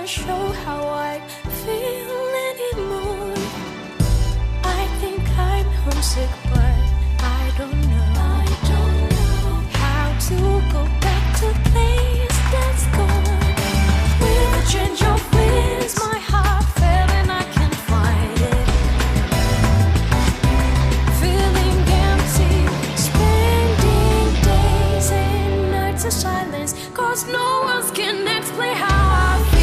Show how I feel anymore. I think I'm homesick, but I don't know how to go back to the place that's gone. With a change of winds, my heart fell and I can't find it. Feeling empty, spending days and nights of silence, 'cause no one can explain how I feel.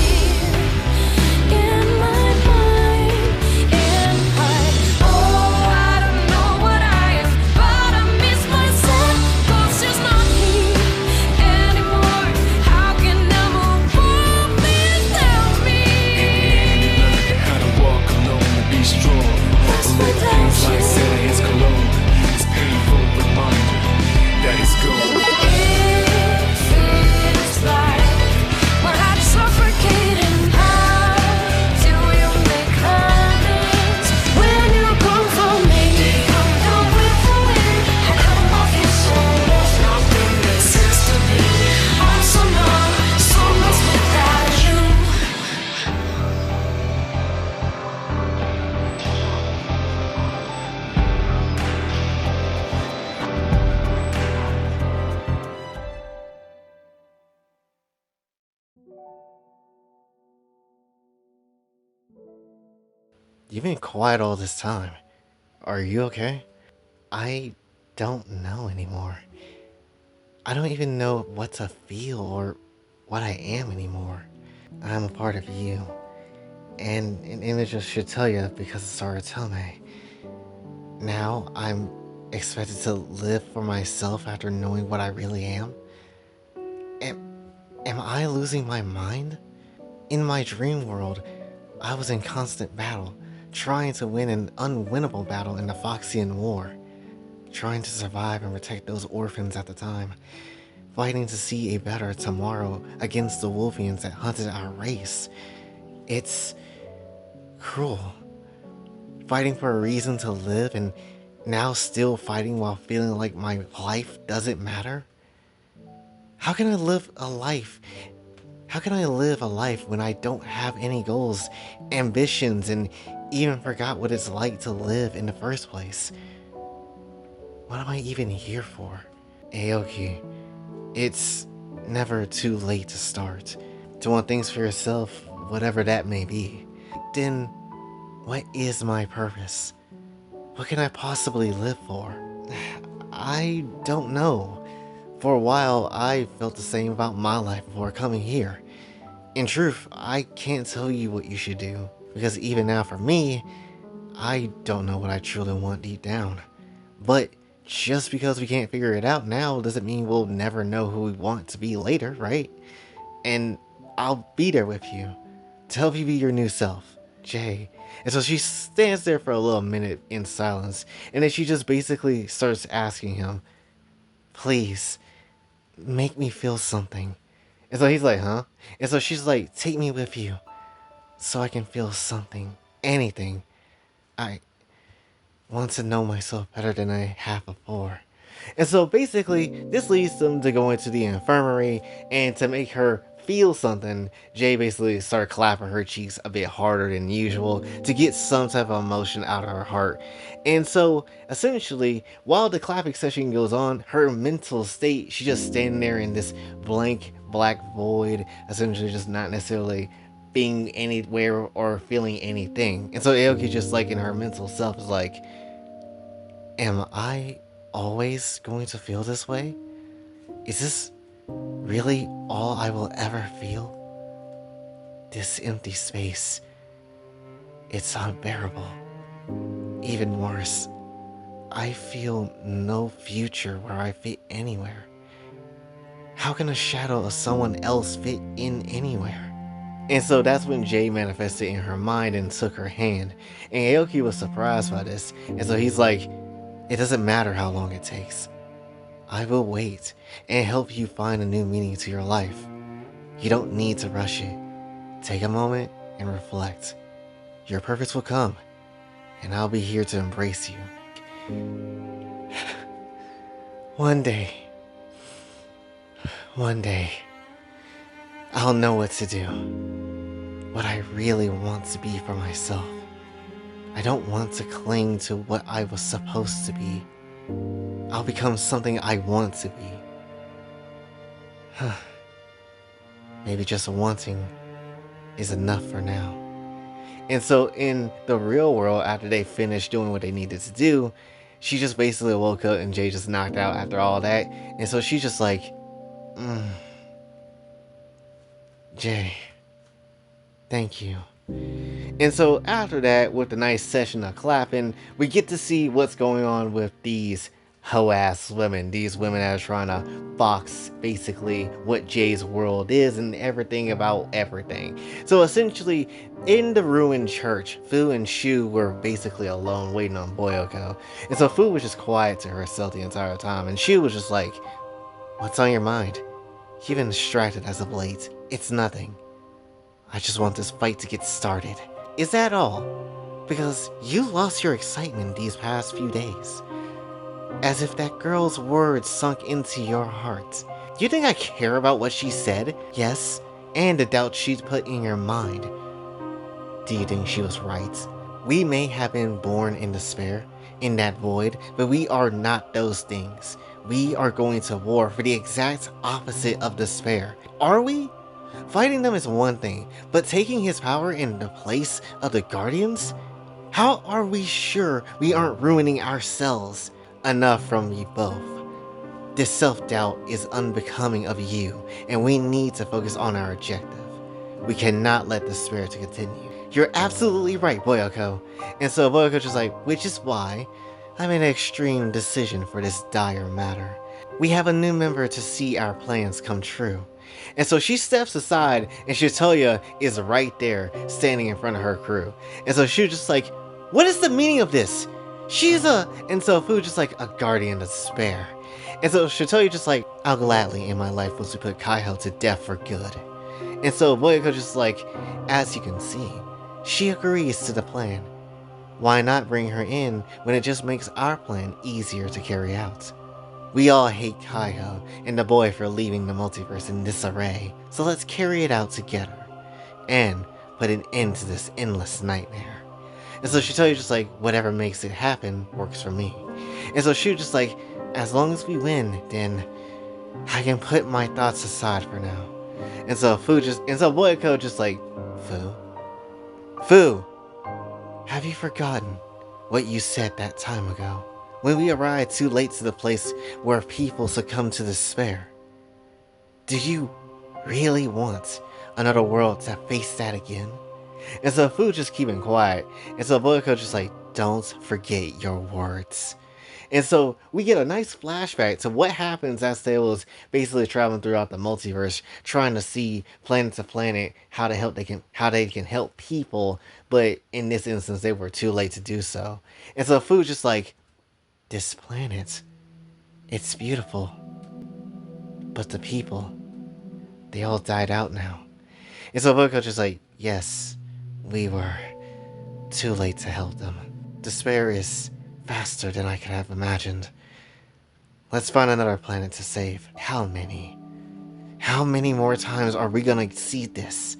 You've been quiet all this time. Are you okay? I don't know anymore. I don't even know what to feel or what I am anymore. I'm a part of you. And an image should tell you because it started to tell me. Now I'm expected to live for myself after knowing what I really am. Am I losing my mind? In my dream world, I was in constant battle, trying to win an unwinnable battle in the Foxian War, trying to survive and protect those orphans at the time, fighting to see a better tomorrow against the Wolfians that hunted our race. It's cruel. Fighting for a reason to live and now still fighting while feeling like my life doesn't matter? How can I live a life? How can I live a life when I don't have any goals, ambitions, and even forgot what it's like to live in the first place? What am I even here for? Aoki, it's never too late to start. To want things for yourself, whatever that may be. Then, what is my purpose? What can I possibly live for? I don't know. For a while, I felt the same about my life before coming here. In truth, I can't tell you what you should do, because even now for me, I don't know what I truly want deep down. But just because we can't figure it out now doesn't mean we'll never know who we want to be later, right? And I'll be there with you to help you be your new self, Jay. And so she stands there for a little minute in silence, and then she just basically starts asking him, please, make me feel something. And so he's like, huh? And so she's like, take me with you so I can feel something, anything. I want to know myself better than I have before. And so basically, this leads them to go into the infirmary, and to make her feel something, Jay basically started clapping her cheeks a bit harder than usual to get some type of emotion out of her heart. And so essentially, while the clapping session goes on, her mental state, she's just standing there in this blank black void, essentially just not necessarily being anywhere or feeling anything. And so Aoki just like in her mental self is like, am I always going to feel this way? Is this really all I will ever feel? This empty space, it's unbearable. Even worse, I feel no future where I fit anywhere. How can a shadow of someone else fit in anywhere? And so that's when Jay manifested in her mind and took her hand. And Aoki was surprised by this. And so he's like, it doesn't matter how long it takes. I will wait and help you find a new meaning to your life. You don't need to rush it. Take a moment and reflect. Your purpose will come, and I'll be here to embrace you. One day, I'll know what to do. What I really want to be for myself. I don't want to cling to what I was supposed to be. I'll become something I want to be. Maybe just wanting is enough for now. And so in the real world, after they finished doing what they needed to do, she just basically woke up and Jay just knocked out after all that. And so she's just like, Jay, thank you. And so after that, with the nice session of clapping, we get to see what's going on with these hoe-ass women. These women that are trying to box basically what Jay's world is and everything about everything. So essentially, in the ruined church, Fu and Shu were basically alone waiting on Boyoko. And so Fu was just quiet to herself the entire time. And Shu was just like, what's on your mind? You've been distracted as of late. It's nothing. I just want this fight to get started. Is that all? Because you lost your excitement these past few days. As if that girl's words sunk into your heart. Do you think I care about what she said? Yes, and the doubt she'd put in your mind. Do you think she was right? We may have been born in despair, in that void, but we are not those things. We are going to war for the exact opposite of despair. Are we? Fighting them is one thing, but taking his power in the place of the Guardians? How are we sure we aren't ruining ourselves? Enough from you both. This self-doubt is unbecoming of you, and we need to focus on our objective. We cannot let this spirit to continue. You're absolutely right, Boyoko. And so Boyoko's just like, which is why I made an extreme decision for this dire matter. We have a new member to see our plans come true. And so she steps aside, and Shitoya is right there, standing in front of her crew. And so she's just like, what is the meaning of this? And so Fu just like, a guardian of despair. And so Shitoya just like, I'll gladly end my life once we put Kaiho to death for good. And so Boyoko just like, as you can see, she agrees to the plan. Why not bring her in when it just makes our plan easier to carry out? We all hate Kaiho and the boy for leaving the multiverse in disarray, so let's carry it out together and put an end to this endless nightmare. And so Shitoya just like, whatever makes it happen works for me. And so she just like, as long as we win, then I can put my thoughts aside for now. And so Boyoko just like, Fu, have you forgotten what you said that time ago? When we arrived too late to the place where people succumb to despair. Do you really want another world to face that again? And so Fu just keeping quiet. And so Boyoko just like, don't forget your words. And so we get a nice flashback to what happens as they was basically traveling throughout the multiverse, trying to see planet to planet how they can help people, but in this instance they were too late to do so. And so Fu's just like, this planet, it's beautiful, but the people, they all died out now. And so Boyko's just like, yes, we were too late to help them. Despair is faster than I could have imagined. Let's find another planet to save. How many? How many more times are we gonna see this?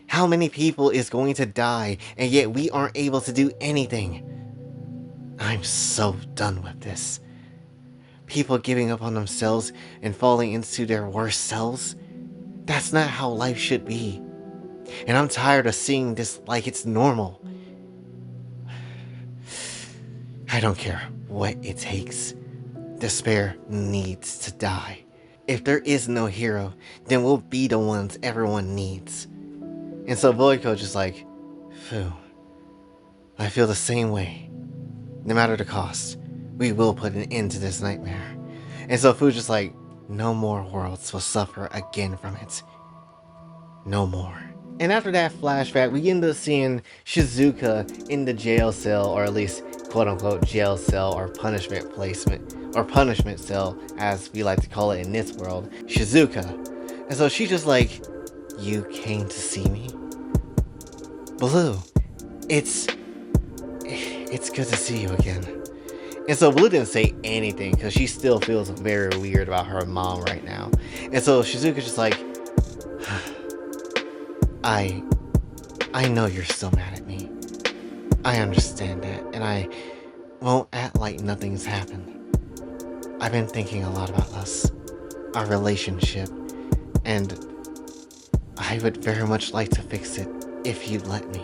How many people is going to die, and yet we aren't able to do anything? I'm so done with this. People giving up on themselves and falling into their worst selves. That's not how life should be. And I'm tired of seeing this like it's normal. I don't care what it takes. Despair needs to die. If there is no hero, then we'll be the ones everyone needs. And so Boyko just like, phew, I feel the same way. No matter the cost, we will put an end to this nightmare. And so Fu's just like, no more worlds will suffer again from it. No more. And after that flashback, we end up seeing Shizuka in the jail cell, or at least quote-unquote jail cell, or punishment cell, as we like to call it in this world, Shizuka. And so she's just like, you came to see me? Blue, it's good to see you again. And so Blue didn't say anything because she still feels very weird about her mom right now. And so Shizuka's just like, I know you're still mad at me. I understand that, and I won't act like nothing's happened. I've been thinking a lot about us, our relationship, and I would very much like to fix it if you'd let me.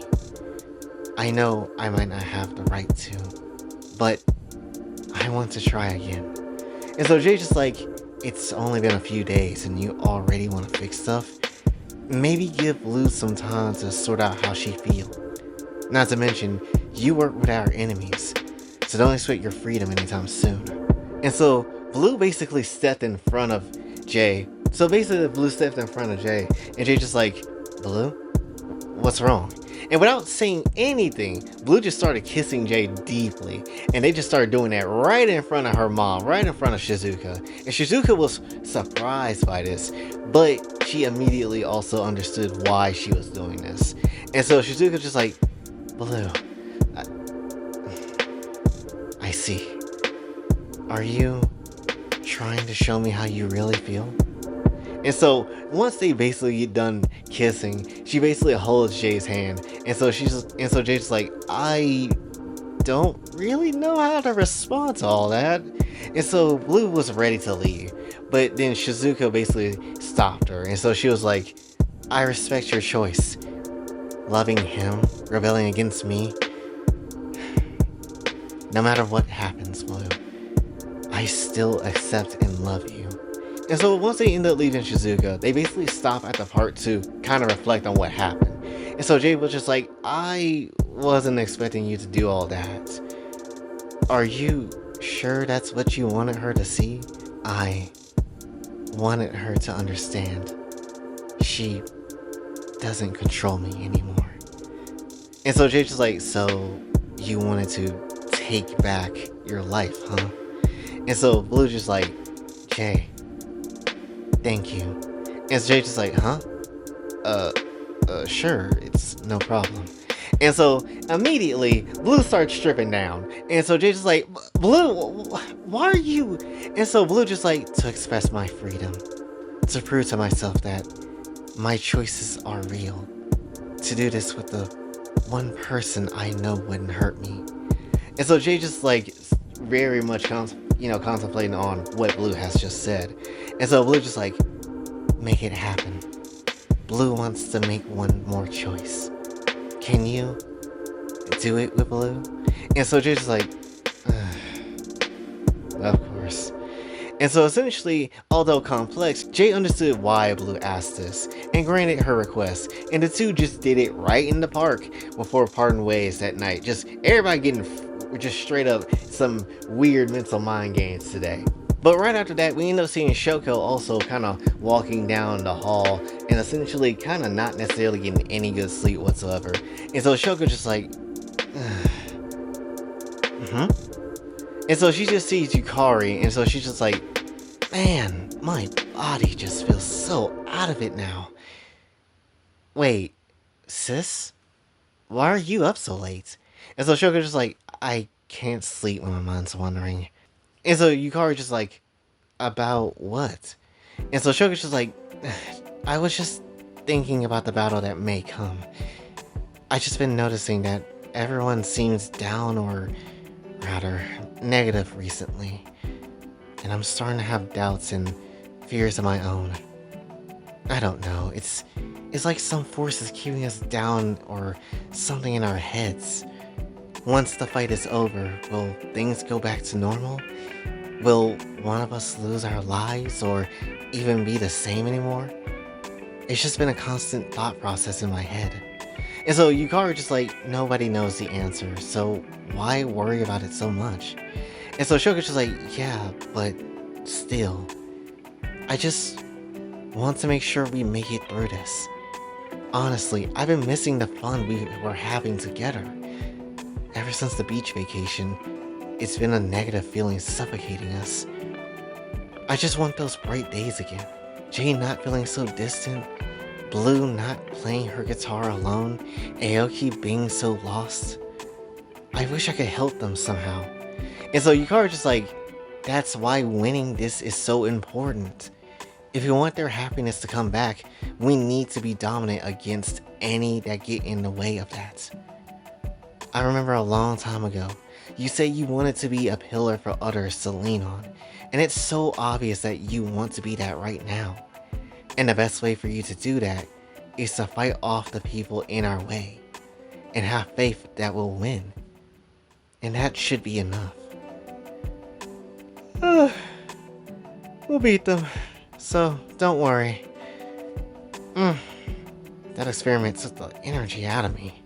I know I might not have the right to, but I want to try again. And so Jay's just like, it's only been a few days and you already want to fix stuff? Maybe give Blue some time to sort out how she feels. Not to mention, you work with our enemies, so don't expect your freedom anytime soon. And so Blue basically stepped in front of Jay. So basically Blue stepped in front of Jay, and Jay just like, Blue? What's wrong? And without saying anything, Blue just started kissing Jay deeply. And they just started doing that right in front of her mom, right in front of Shizuka. And Shizuka was surprised by this, but she immediately also understood why she was doing this. And so Shizuka just like, Blue, I see. Are you trying to show me how you really feel? And so once they basically get done kissing, she basically holds Jay's hand, and so Jay's like, I don't really know how to respond to all that. And so Blue was ready to leave, but then Shizuka basically stopped her, and so she was like, I respect your choice. Loving him, rebelling against me. No matter what happens, Blue, I still accept and love you. And so once they end up leaving Shizuka, they basically stop at the part to kind of reflect on what happened. And so Jay was just like, I wasn't expecting you to do all that. Are you sure that's what you wanted her to see? I wanted her to understand she doesn't control me anymore. And so Jay's just like, so you wanted to take back your life, huh? And so Blue's just like, Jay, thank you. And Jay's just like, huh? Sure, it's no problem. And so immediately Blue starts stripping down. And so Jay's just like, Blue, why are you? And so Blue just like, to express my freedom, to prove to myself that my choices are real, to do this with the one person I know wouldn't hurt me. And so Jay just like very much contemplating on what Blue has just said. And so Blue just like, make it happen. Blue wants to make one more choice. Can you do it with Blue? And so Jay's just like, of course. And so essentially, although complex, Jay understood why Blue asked this and granted her request, and the two just did it right in the park before parting ways that night. Just everybody getting just straight up some weird mental mind games today. But right after that, we end up seeing Shoko also kind of walking down the hall and essentially kind of not necessarily getting any good sleep whatsoever. And so Shoko just like, And so she just sees Yukari, and so she's just like, man, my body just feels so out of it now. Wait, sis? Why are you up so late? And so Shoko's just like, I can't sleep when my mind's wandering. And so Yukari just like, about what? And so Shoko's just like, I was just thinking about the battle that may come. I just been noticing that everyone seems down, or rather negative recently, and I'm starting to have doubts and fears of my own. I don't know, it's like some force is keeping us down, or something in our heads. Once the fight is over, will things go back to normal? Will one of us lose our lives, or even be the same anymore? It's just been a constant thought process in my head. And so Yukari just like, nobody knows the answer, so why worry about it so much? And so Shoko's just like, yeah, but still, I just want to make sure we make it through this. Honestly, I've been missing the fun we were having together. Ever since the beach vacation, it's been a negative feeling suffocating us. I just want those bright days again. Jane not feeling so distant, Blue not playing her guitar alone, Aoki being so lost. I wish I could help them somehow. And so Yukari just like, that's why winning this is so important. If we want their happiness to come back, we need to be dominant against any that get in the way of that. I remember a long time ago, you say you wanted to be a pillar for others to lean on, and it's so obvious that you want to be that right now. And the best way for you to do that is to fight off the people in our way, and have faith that we'll win. And that should be enough. We'll beat them, so don't worry. That experiment took the energy out of me.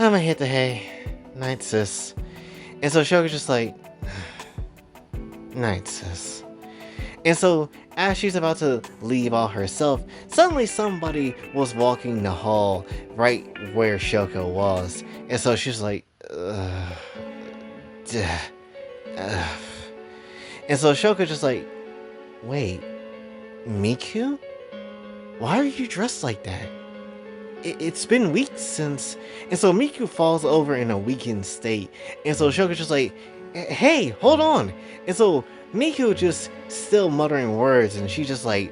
I'ma hit the hay. Night, sis. And so Shoko's just like, night, sis. And so as she's about to leave all herself, suddenly somebody was walking the hall right where Shoko was. And so she's like, And so Shoko just like, wait, Miku? Why are you dressed like that? It's been weeks since... And so Miku falls over in a weakened state. And so Shoko's just like, hey, hold on. And so Miku just still muttering words, and she's just like,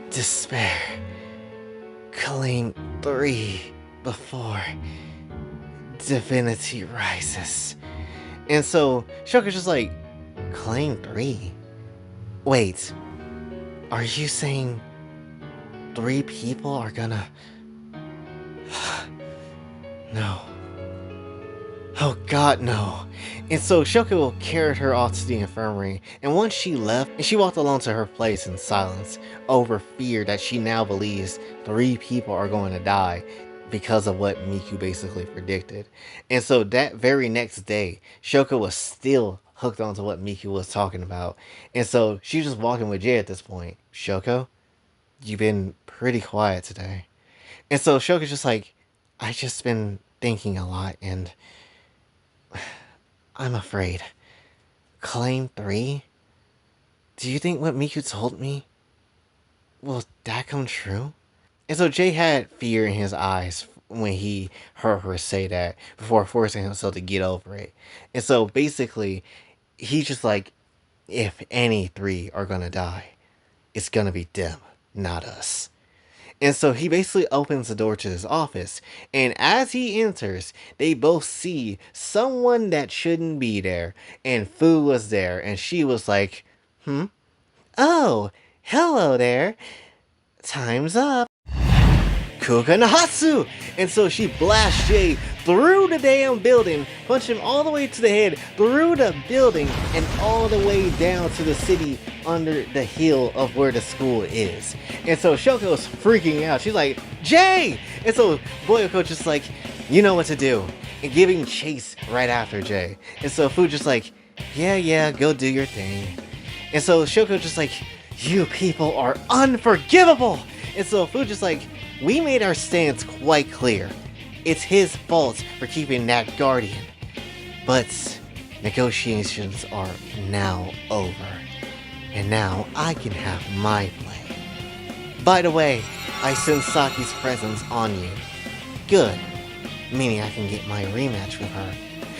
despair. Claim 3 before divinity rises. And so Shoko's just like, claim 3? Wait, are you saying 3 people are gonna... No. Oh god, no. And so Shoko carried her off to the infirmary, and once she left, and she walked along to her place in silence, over fear that she now believes 3 people are going to die because of what Miku basically predicted. And so that very next day, Shoko was still hooked onto what Miku was talking about. And so she's just walking with Jay at this point. Shoko, you've been pretty quiet today. And so Shoko's just like, I just been thinking a lot, and I'm afraid. Claim 3? Do you think what Miku told me, will that come true? And so Jay had fear in his eyes when he heard her say that, before forcing himself to get over it. And so basically, he's just like, if any 3 are gonna die, it's gonna be them, not us. And so he basically opens the door to his office, and as he enters, they both see someone that shouldn't be there, and Fu was there, and she was like, Oh, hello there. Time's up. Kuka Nahatsu! And so she blasts Jay through the damn building, punched him all the way to the head, through the building, and all the way down to the city under the hill of where the school is. And so Shoko's freaking out. She's like, Jay! And so Boyoko's just like, you know what to do, and giving chase right after Jay. And so Fu just like, yeah, go do your thing. And so Shoko just like, you people are unforgivable! And so Fu just like, we made our stance quite clear. It's his fault for keeping that guardian. But negotiations are now over. And now I can have my way. By the way, I sense Saki's presence on you. Good. Meaning I can get my rematch with her.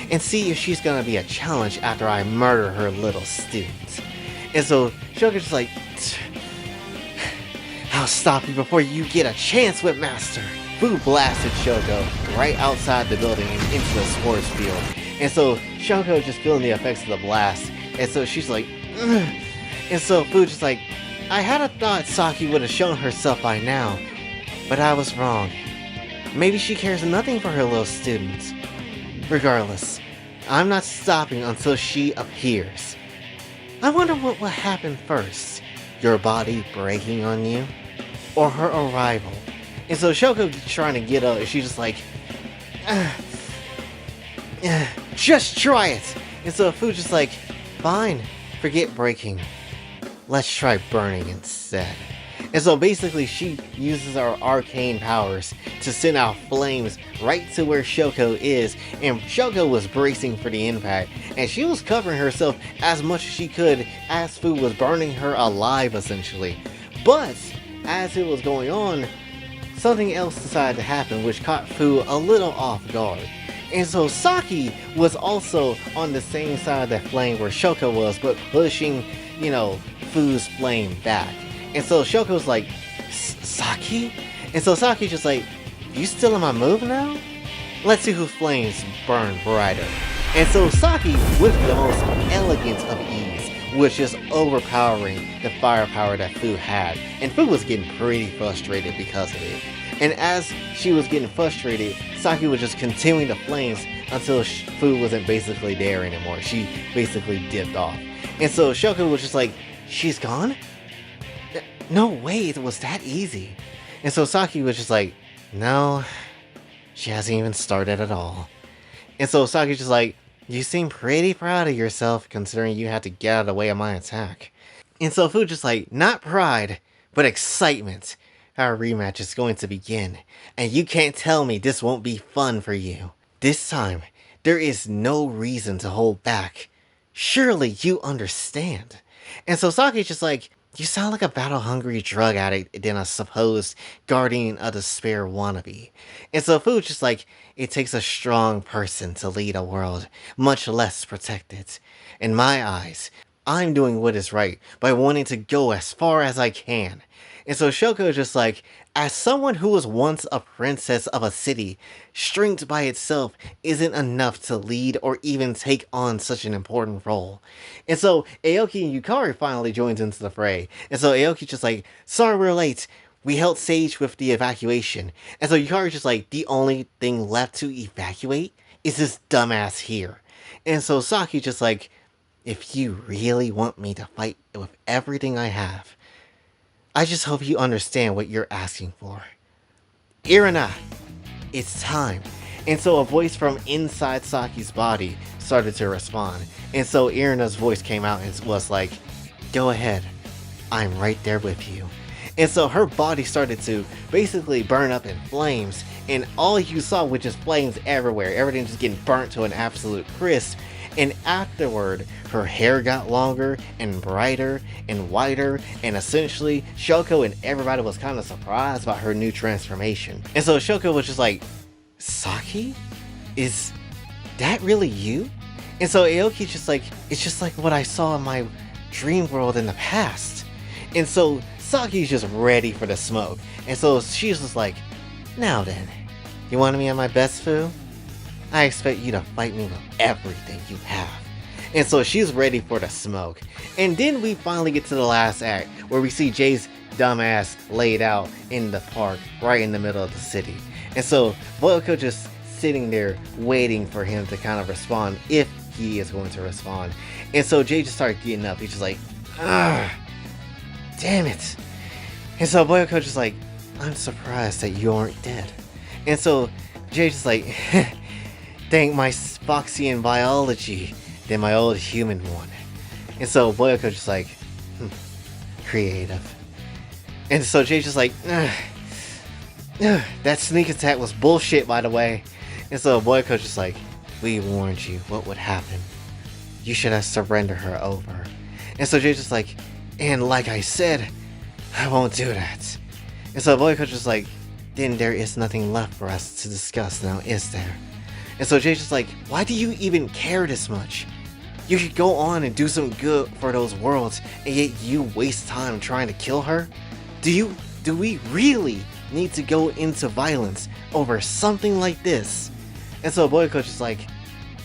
And see if she's gonna be a challenge after I murder her little student. And so Shoko's just like, I'll stop you before you get a chance with Master. Fu blasted Shoko right outside the building and into the sports field. And so Shoko just feeling the effects of the blast. And so she's like, Ugh. And so Fu just like, I had a thought Saki would have shown herself by now, but I was wrong. Maybe she cares nothing for her little students. Regardless, I'm not stopping until she appears. I wonder what will happen first. Your body breaking on you? Or her arrival? And so Shoko trying to get up, and she's just like, just try it! And so Fu's just like, fine, forget breaking. Let's try burning instead. And so basically she uses her arcane powers to send out flames right to where Shoko is, and Shoko was bracing for the impact, and she was covering herself as much as she could as Fu was burning her alive essentially. But as it was going on, something else decided to happen which caught Fu a little off guard. And so Saki was also on the same side of that flame where Shoko was, but pushing, Fu's flame back. And so Shoko's like, Saki? And so Saki's just like, you still in my move now? Let's see whose flames burn brighter. And so Saki, with the most elegance of ease, was just overpowering the firepower that Fu had. And Fu was getting pretty frustrated because of it. And as she was getting frustrated, Saki was just continuing the flames until Fu wasn't basically there anymore. She basically dipped off. And so Shoko was just like, she's gone? No way, it was that easy. And so Saki was just like, no, she hasn't even started at all. And so Saki's just like, you seem pretty proud of yourself considering you had to get out of the way of my attack. And so Fu just like, not pride, but excitement. Our rematch is going to begin, and you can't tell me this won't be fun for you. This time, there is no reason to hold back. Surely you understand. And so Saki's just like, you sound like a battle-hungry drug addict than a supposed guardian of despair wannabe. And so Fu's just like, it takes a strong person to lead a world, much less protect it. In my eyes, I'm doing what is right by wanting to go as far as I can. And so Shoko is just like, as someone who was once a princess of a city, strength by itself isn't enough to lead or even take on such an important role. And so Aoki and Yukari finally joins into the fray. And so Aoki's just like, sorry we're late. We helped Sage with the evacuation. And so Yukari's just like, the only thing left to evacuate is this dumbass here. And so Saki's just like, if you really want me to fight with everything I have, I just hope you understand what you're asking for. Irina, it's time. And so a voice from inside Saki's body started to respond. And so Irina's voice came out and was like, go ahead, I'm right there with you. And so her body started to basically burn up in flames, and all you saw was just flames everywhere, everything just getting burnt to an absolute crisp. And afterward, her hair got longer and brighter and whiter, and essentially Shoko and everybody was kind of surprised about her new transformation. And so Shoko was just like, Saki? Is that really you? And so Aoki's just like, it's just like what I saw in my dream world in the past. And so Saki's just ready for the smoke. And so she's just like, now then, you wanted me at my best, Fu? I expect you to fight me with everything you have. And so she's ready for the smoke. And then we finally get to the last act, where we see Jay's dumbass laid out in the park, right in the middle of the city. And so Boyoko just sitting there waiting for him to kind of respond, if he is going to respond. And so Jay just started getting up. He's just like, ah, damn it. And so Boyoko just like, I'm surprised that you aren't dead. And so Jay's just like, thank my Foxian biology than my old human one. And so Boyoko just like, creative. And so Jay's just like, that sneak attack was bullshit, by the way. And so Boyko's just like, we warned you what would happen. You should have surrendered her over. And so Jay's just like, and like I said, I won't do that. And so Boyko's just like, then there is nothing left for us to discuss now, is there? And so Jay's just like, why do you even care this much? You could go on and do some good for those worlds, and yet you waste time trying to kill her? Do we really need to go into violence over something like this? And so Boyko's just like,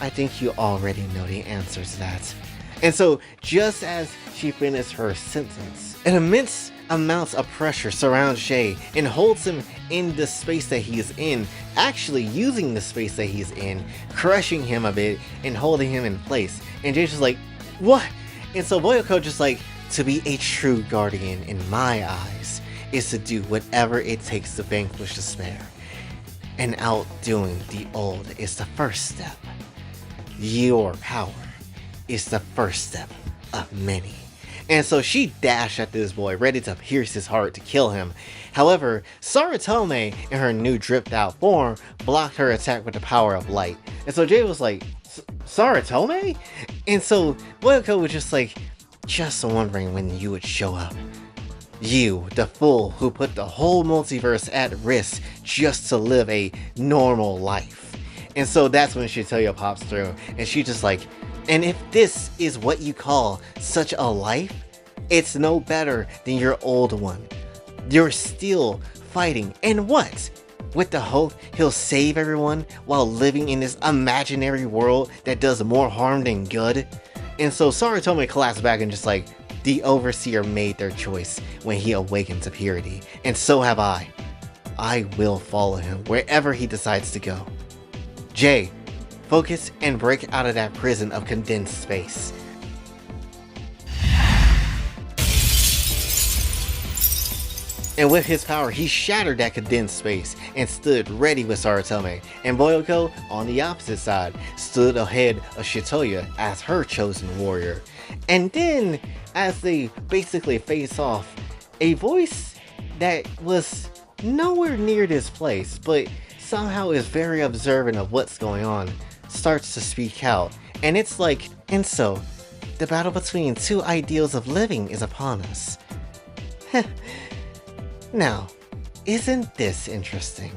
I think you already know the answer to that. And so just as she finished her sentence, an immense amounts of pressure surrounds Jay and holds him in the space that he is in, actually using the space that he's in, crushing him a bit and holding him in place. And Jay's just like, what? And so Boyoko just like, to be a true guardian in my eyes is to do whatever it takes to vanquish despair. And outdoing the old is the first step. Your power is the first step of many. And so she dashed at this boy, ready to pierce his heart to kill him. However, Saratome, in her new dripped out form, blocked her attack with the power of light. And so Jay was like, Saratome? And so Boyoko was just like, just wondering when you would show up. You, the fool who put the whole multiverse at risk just to live a normal life. And so that's when Shitoya pops through, and she just like, and if this is what you call such a life, it's no better than your old one. You're still fighting, and what? With the hope he'll save everyone while living in this imaginary world that does more harm than good? And so Saratome collapsed back and just like, the Overseer made their choice when he awakened to purity, and so have I. I will follow him wherever he decides to go. Jay, focus and break out of that prison of condensed space. And with his power, he shattered that condensed space and stood ready with Saratome. And Boyoko, on the opposite side, stood ahead of Shitoya as her chosen warrior. And then, as they basically face off, a voice that was nowhere near this place, but somehow is very observant of what's going on, starts to speak out. And it's like, and so, the battle between two ideals of living is upon us. Now, isn't this interesting?